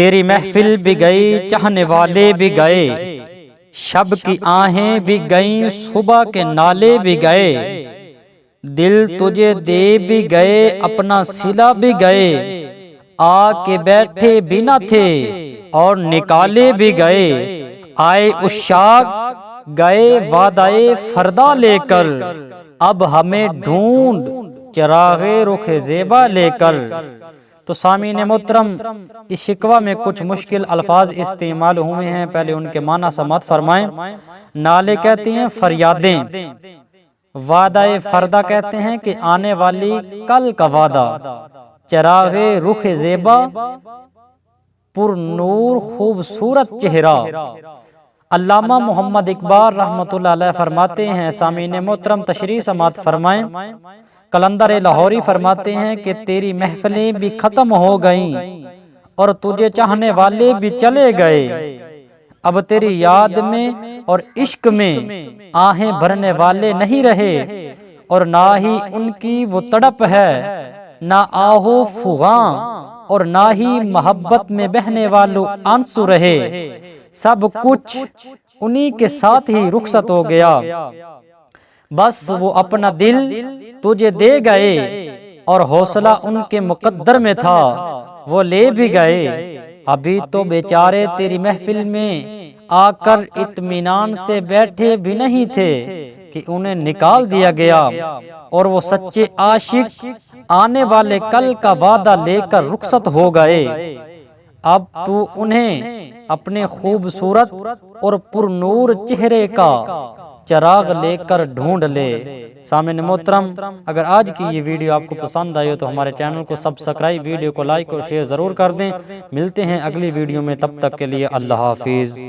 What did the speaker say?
तेरी महफिल भी गई, चाहने वाले भी गए, शब की आहें भी गईं, सुबह के नाले भी गए। दिल तुझे दे भी गए, अपना सिला भी गए, आके बैठे भी न थे और निकाले भी गए। आए उशाक गए वादाए फरदा लेकर, अब हमें ढूंढ चरागे रुखे ज़ेबा लेकर। तो सामीन मोहतरम, इस शिकवा में कुछ मुश्किल अल्फाज इस्तेमाल हुए हैं, पहले उनके माना समात फरमाएं। नाले कहते हैं फरियादें, वादाए फरदा कहते हैं कि आने वाली कल का वादा, चरागे रुख ज़ेबा पुर नूर खूबसूरत चेहरा। अल्लामा मोहम्मद इकबाल रहमतुल्लाह अलैह फरमाते हैं, सामीन मोहतरम तशरीह समात फरमाएं। कलंदर लाहौरी फरमाते हैं कि तेरी महफिलें भी खत्म हो गईं और तुझे चाहने वाले भी चले गए। अब तेरी याद में और इश्क में आहें भरने वाले नहीं रहे, और ना ही उनकी वो तड़प है, ना आहो फुगा और ना ही मोहब्बत में बहने वालों आंसू रहे। सब कुछ उन्हीं के साथ ही रुखसत हो गया, बस वो अपना दिल तुझे दे गए, और हौसला उनके मुकद्दर में था वो ले भी गए। अभी तो बेचारे तेरी महफिल में आकर इत्मीनान से बैठे भी नहीं थे कि उन्हें निकाल दिया गया, और वो सच्चे आशिक आने वाले कल का वादा लेकर रुखसत हो गए। अब तू उन्हें अपने खूबसूरत और पुरनूर चेहरे का चराग लेकर ढूंढ ले। सामिन मोहतरम, अगर आज की ये वीडियो आपको पसंद आई हो तो हमारे चैनल को सब्सक्राइब, वीडियो को लाइक और शेयर ज़रूर कर दें। मिलते हैं अगली वीडियो में, तब तक के लिए अल्लाह हाफिज़।